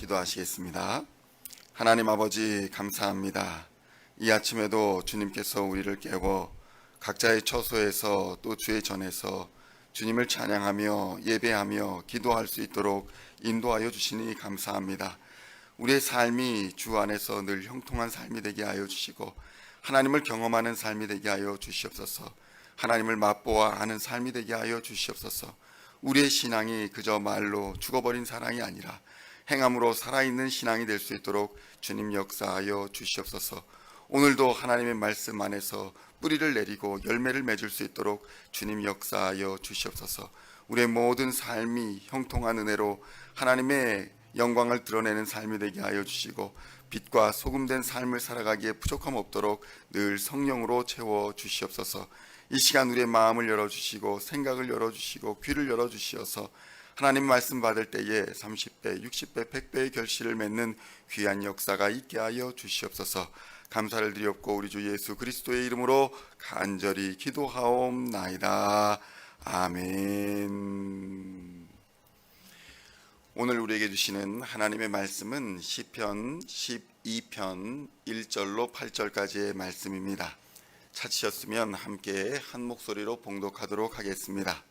기도하시겠습니다. 하나님 아버지 감사합니다. 이 아침에도 주님께서 우리를 깨워 각자의 처소에서 또 주의 전에서 주님을 찬양하며 예배하며 기도할 수 있도록 인도하여 주시니 감사합니다. 우리의 삶이 주 안에서 늘 형통한 삶이 되게 하여 주시고 하나님을 경험하는 삶이 되게 하여 주시옵소서. 하나님을 맛보아 아는 삶이 되게 하여 주시옵소서. 우리의 신앙이 그저 말로 죽어버린 사랑이 아니라 행함으로 살아있는 신앙이 될 수 있도록 주님 역사하여 주시옵소서. 오늘도 하나님의 말씀 안에서 뿌리를 내리고 열매를 맺을 수 있도록 주님 역사하여 주시옵소서. 우리의 모든 삶이 형통한 은혜로 하나님의 영광을 드러내는 삶이 되게 하여 주시고 빛과 소금된 삶을 살아가기에 부족함 없도록 늘 성령으로 채워 주시옵소서. 이 시간 우리의 마음을 열어주시고 생각을 열어주시고 귀를 열어주시어서 하나님 말씀 받을 때에 30배, 60배, 100배의 결실을 맺는 귀한 역사가 있게 하여 주시옵소서. 감사를 드리옵고 우리 주 예수 그리스도의 이름으로 간절히 기도하옵나이다. 아멘. 오늘 우리에게 주시는 하나님의 말씀은 시편 12편 1절로 8절까지의 말씀입니다. 찾으셨으면 함께 한 목소리로 봉독하도록 하겠습니다.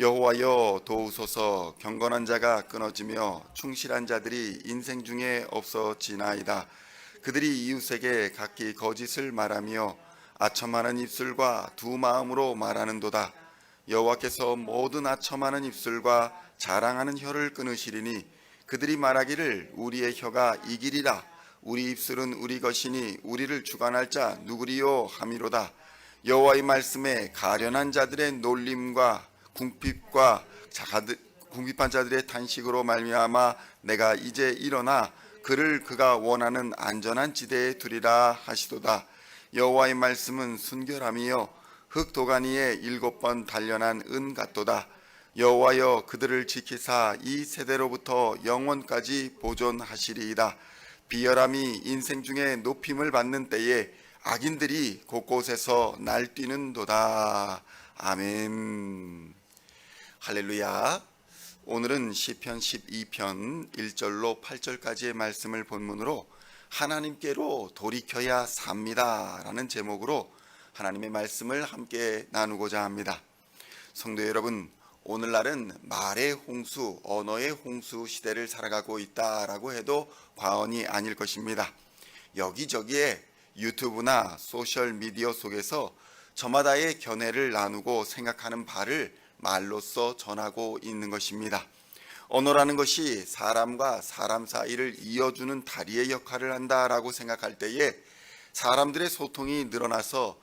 여호와여 도우소서. 경건한 자가 끊어지며 충실한 자들이 인생 중에 없어지나이다. 그들이 이웃에게 각기 거짓을 말하며 아첨하는 입술과 두 마음으로 말하는도다. 여호와께서 모든 아첨하는 입술과 자랑하는 혀를 끊으시리니 그들이 말하기를 우리의 혀가 이기리라. 우리 입술은 우리 것이니 우리를 주관할 자 누구리요 하미로다. 여호와의 말씀에 가련한 자들의 놀림과 궁핍한 자들의 탄식으로 말미암아 내가 이제 일어나 그를 그가 원하는 안전한 지대에 두리라 하시도다. 여호와의 말씀은 순결함이요 흙 도가니에 7번 단련한 은 같도다. 여호와여 그들을 지키사 이 세대로부터 영원까지 보존하시리이다. 비열함이 인생 중에 높임을 받는 때에 악인들이 곳곳에서 날뛰는도다. 아멘. 할렐루야. 오늘은 시편 12편 1절로 8절까지의 말씀을 본문으로 하나님께로 돌이켜야 삽니다 라는 제목으로 하나님의 말씀을 함께 나누고자 합니다. 성도 여러분, 오늘날은 말의 홍수, 언어의 홍수 시대를 살아가고 있다라고 해도 과언이 아닐 것입니다. 여기저기에 유튜브나 소셜미디어 속에서 저마다의 견해를 나누고 생각하는 바를 말로써 전하고 있는 것입니다. 언어라는 것이 사람과 사람 사이를 이어주는 다리의 역할을 한다라고 생각할 때에 사람들의 소통이 늘어나서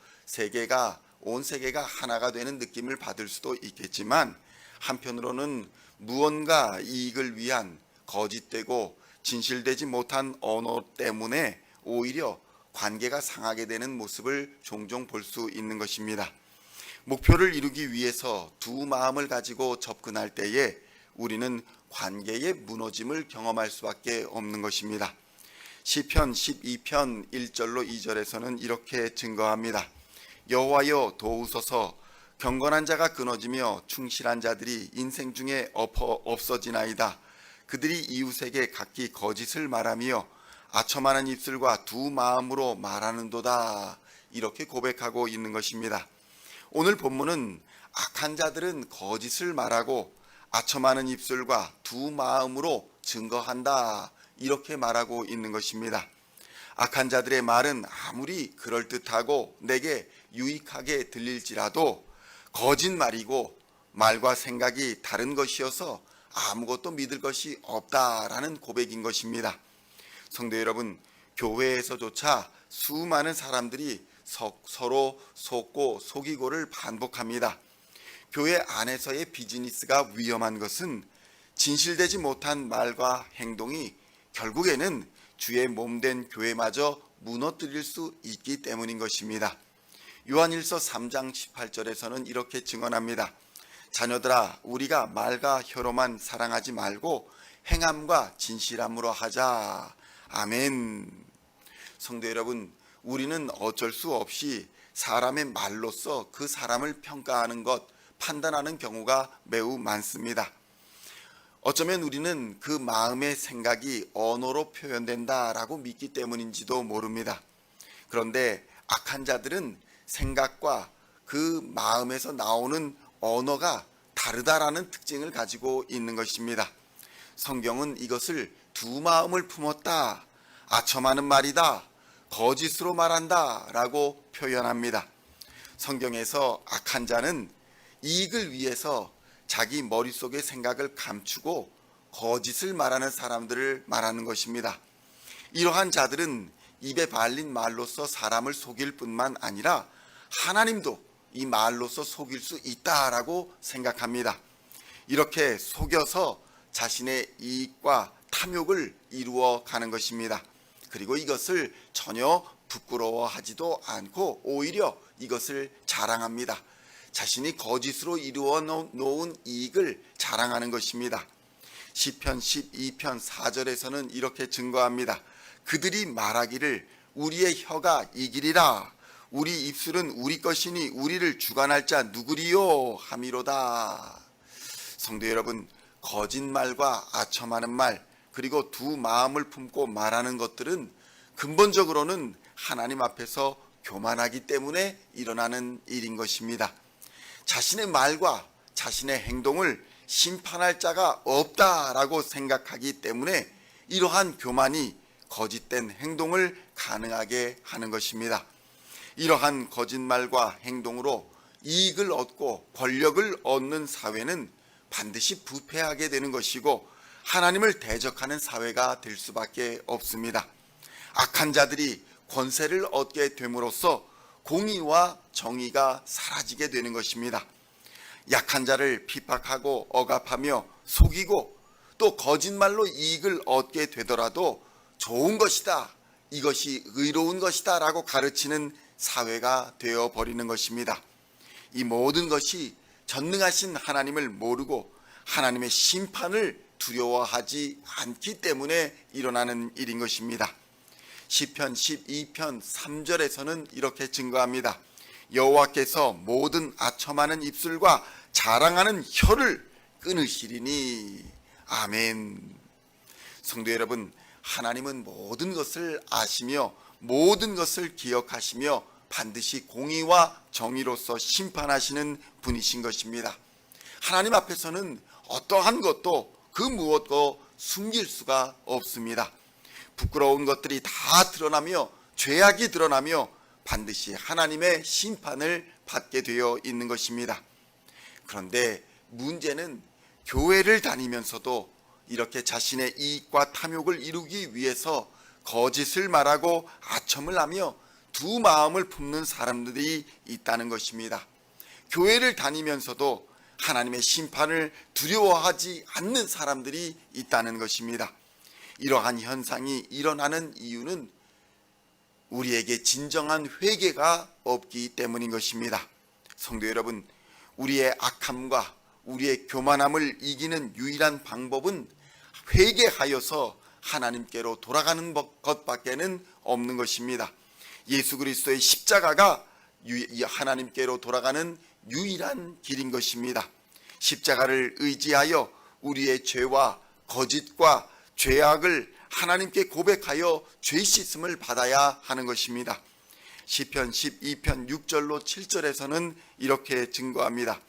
온 세계가 하나가 되는 느낌을 받을 수도 있겠지만 한편으로는 무언가 이익을 위한 거짓되고 진실되지 못한 언어 때문에 오히려 관계가 상하게 되는 모습을 종종 볼 수 있는 것입니다. 목표를 이루기 위해서 두 마음을 가지고 접근할 때에 우리는 관계의 무너짐을 경험할 수밖에 없는 것입니다. 시편 12편 1절로 2절에서는 이렇게 증거합니다. 여호와여 도우소서. 경건한 자가 끊어지며 충실한 자들이 인생 중에 없어지나이다. 그들이 이웃에게 각기 거짓을 말하며 아첨하는 입술과 두 마음으로 말하는도다. 이렇게 고백하고 있는 것입니다. 오늘 본문은 악한 자들은 거짓을 말하고 아첨하는 입술과 두 마음으로 증거한다. 이렇게 말하고 있는 것입니다. 악한 자들의 말은 아무리 그럴듯하고 내게 유익하게 들릴지라도 거짓말이고 말과 생각이 다른 것이어서 아무것도 믿을 것이 없다라는 고백인 것입니다. 성도 여러분, 교회에서조차 수많은 사람들이 서로 속고 속이고를 반복합니다. 교회 안에서의 비즈니스가 위험한 것은 진실되지 못한 말과 행동이 결국에는 주의 몸된 교회마저 무너뜨릴 수 있기 때문인 것입니다. 요한일서 3장 18절에서는 이렇게 증언합니다. 자녀들아, 우리가 말과 혀로만 사랑하지 말고 행함과 진실함으로 하자. 아멘. 성도 여러분, 우리는 어쩔 수 없이 사람의 말로써 그 사람을 평가하는 것, 판단하는 경우가 매우 많습니다. 어쩌면 우리는 그 마음의 생각이 언어로 표현된다라고 믿기 때문인지도 모릅니다. 그런데 악한 자들은 생각과 그 마음에서 나오는 언어가 다르다라는 특징을 가지고 있는 것입니다. 성경은 이것을 두 마음을 품었다, 아첨하는 말이다, 거짓으로 말한다 라고 표현합니다. 성경에서 악한 자는 이익을 위해서 자기 머릿속의 생각을 감추고 거짓을 말하는 사람들을 말하는 것입니다. 이러한 자들은 입에 발린 말로서 사람을 속일 뿐만 아니라 하나님도 이 말로서 속일 수 있다라고 생각합니다. 이렇게 속여서 자신의 이익과 탐욕을 이루어 가는 것입니다. 그리고 이것을 전혀 부끄러워하지도 않고 오히려 이것을 자랑합니다. 자신이 거짓으로 이루어 놓은 이익을 자랑하는 것입니다. 시편 12편 4절에서는 이렇게 증거합니다. 그들이 말하기를 우리의 혀가 이기리라, 우리 입술은 우리 것이니 우리를 주관할 자 누구리요 함이로다. 성도 여러분, 거짓말과 아첨하는 말, 그리고 두 마음을 품고 말하는 것들은 근본적으로는 하나님 앞에서 교만하기 때문에 일어나는 일인 것입니다. 자신의 말과 자신의 행동을 심판할 자가 없다라고 생각하기 때문에 이러한 교만이 거짓된 행동을 가능하게 하는 것입니다. 이러한 거짓말과 행동으로 이익을 얻고 권력을 얻는 사회는 반드시 부패하게 되는 것이고 하나님을 대적하는 사회가 될 수밖에 없습니다. 악한 자들이 권세를 얻게 됨으로써 공의와 정의가 사라지게 되는 것입니다. 약한 자를 핍박하고 억압하며 속이고 또 거짓말로 이익을 얻게 되더라도 좋은 것이다, 이것이 의로운 것이다 라고 가르치는 사회가 되어버리는 것입니다. 이 모든 것이 전능하신 하나님을 모르고 하나님의 심판을 두려워하지 않기 때문에 일어나는 일인 것입니다. 시편 12편 3절에서는 이렇게 증거합니다. 여호와께서 모든 아첨하는 입술과 자랑하는 혀를 끊으시리니. 아멘. 성도 여러분, 하나님은 모든 것을 아시며 모든 것을 기억하시며 반드시 공의와 정의로서 심판하시는 분이신 것입니다. 하나님 앞에서는 어떠한 것도 그 무엇도 숨길 수가 없습니다. 부끄러운 것들이 다 드러나며 죄악이 드러나며 반드시 하나님의 심판을 받게 되어 있는 것입니다. 그런데 문제는 교회를 다니면서도 이렇게 자신의 이익과 탐욕을 이루기 위해서 거짓을 말하고 아첨을 하며 두 마음을 품는 사람들이 있다는 것입니다. 교회를 다니면서도 하나님의 심판을 두려워하지 않는 사람들이 있다는 것입니다. 이러한 현상이 일어나는 이유는 우리에게 진정한 회개가 없기 때문인 것입니다. 성도 여러분, 우리의 악함과 우리의 교만함을 이기는 유일한 방법은 회개하여서 하나님께로 돌아가는 것밖에는 없는 것입니다. 예수 그리스도의 십자가가 하나님께로 돌아가는 유일한 길인 것입니다. 십자가를 의지하여 우리의 죄와 거짓과 죄악을 하나님께 고백하여 죄 씻음을 받아야 하는 것입니다. 시편 12편 6절로 7절에서는 이렇게 증거합니다.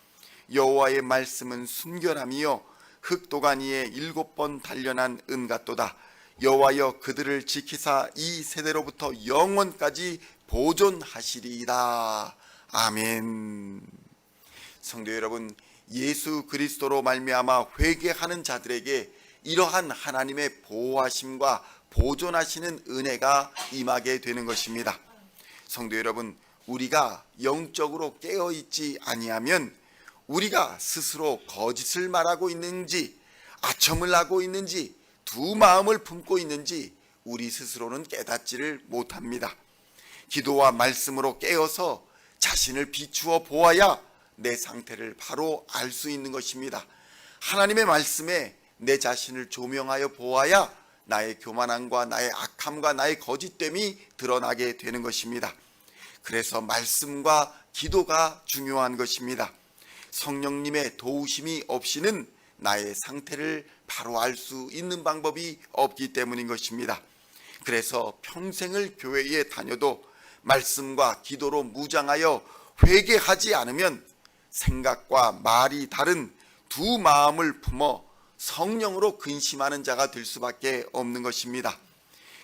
여호와의 말씀은 순결함이요 흑도가니에 7번 단련한 은 같도다. 여호와여 그들을 지키사 이 세대로부터 영원까지 보존하시리이다. 아멘. 성도 여러분, 예수 그리스도로 말미암아 회개하는 자들에게 이러한 하나님의 보호하심과 보존하시는 은혜가 임하게 되는 것입니다. 성도 여러분, 우리가 영적으로 깨어있지 아니하면 우리가 스스로 거짓을 말하고 있는지 아첨을 하고 있는지 두 마음을 품고 있는지 우리 스스로는 깨닫지를 못합니다. 기도와 말씀으로 깨어서 자신을 비추어 보아야 내 상태를 바로 알 수 있는 것입니다. 하나님의 말씀에 내 자신을 조명하여 보아야 나의 교만함과 나의 악함과 나의 거짓됨이 드러나게 되는 것입니다. 그래서 말씀과 기도가 중요한 것입니다. 성령님의 도우심이 없이는 나의 상태를 바로 알 수 있는 방법이 없기 때문인 것입니다. 그래서 평생을 교회에 다녀도 말씀과 기도로 무장하여 회개하지 않으면 생각과 말이 다른 두 마음을 품어 성령으로 근심하는 자가 될 수밖에 없는 것입니다.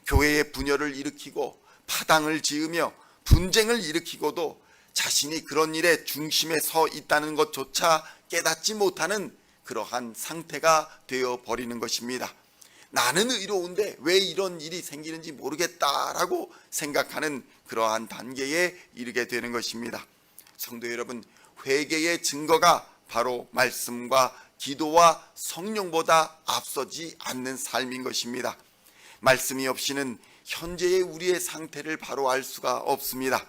교회의 분열을 일으키고 파당을 지으며 분쟁을 일으키고도 자신이 그런 일의 중심에 서 있다는 것조차 깨닫지 못하는 그러한 상태가 되어버리는 것입니다. 나는 의로운데 왜 이런 일이 생기는지 모르겠다라고 생각하는 그러한 단계에 이르게 되는 것입니다. 성도 여러분, 회개의 증거가 바로 말씀과 기도와 성령보다 앞서지 않는 삶인 것입니다. 말씀이 없이는 현재의 우리의 상태를 바로 알 수가 없습니다.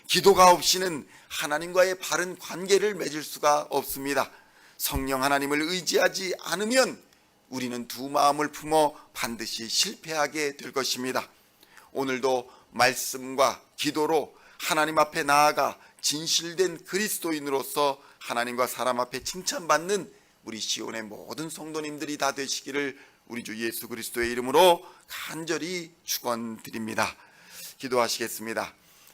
기도가 없이는 하나님과의 바른 관계를 맺을 수가 없습니다. 성령 하나님을 의지하지 않으면 우리는 두 마음을 품어 반드시 실패하게 될 것입니다. 오늘도 말씀과 기도로 하나님 앞에 나아가 진실된 그리스도인으로서 하나님과 사람 앞에 칭찬받는 우리 시온의 모든 성도님들이 다 되시기를 우리 주 예수 그리스도의 이름으로 간절히 축원드립니다. 기도하시겠습니다.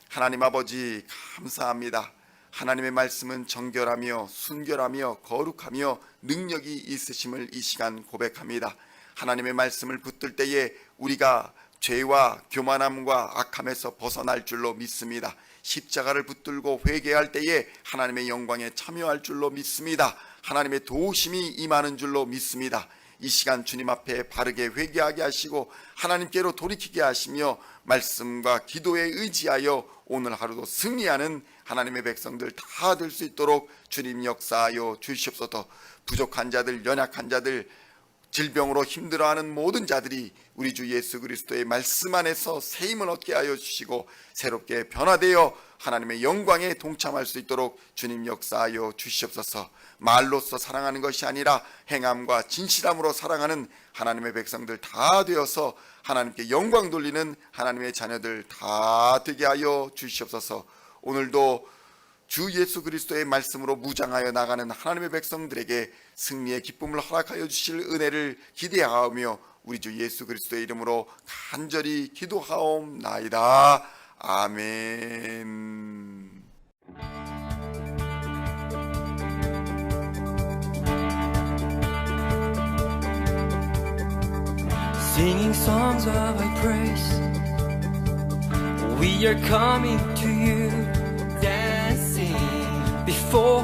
하나님 아버지, 감사합니다. 하나님의 말씀은 정결하며 순결하며 거룩하며 능력이 있으심을 이 시간 고백합니다. 하나님의 말씀을 붙들 때에 우리가 죄와 교만함과 악함에서 벗어날 줄로 믿습니다. 십자가를 붙들고 회개할 때에 하나님의 영광에 참여할 줄로 믿습니다. 하나님의 도우심이 임하는 줄로 믿습니다. 이 시간 주님 앞에 바르게 회개하게 하시고 하나님께로 돌이키게 하시며 말씀과 기도에 의지하여 오늘 하루도 승리하는 하나님의 백성들 다 될 수 있도록 주님 역사하여 주시옵소서. 부족한 자들, 연약한 자들, 질병으로 힘들어하는 모든 자들이 우리 주 예수 그리스도의 말씀 안에서 새 힘을 얻게 하여 주시고 새롭게 변화되어 하나님의 영광에 동참할 수 있도록 주님 역사하여 주시옵소서. 말로써 사랑하는 것이 아니라 행함과 진실함으로 사랑하는 하나님의 백성들 다 되어서 하나님께 영광 돌리는 하나님의 자녀들 다 되게 하여 주시옵소서. 오늘도 주 예수 그리스도의 말씀으로 무장하여 나가는 하나님의 백성들에게 승리의 기쁨을 허락하여 주실 은혜를 기대하며 우리 주 예수 그리스도의 이름으로 간절히 기도하옵나이다. 아멘. Singing songs of thy praise, we are coming to you, dancing before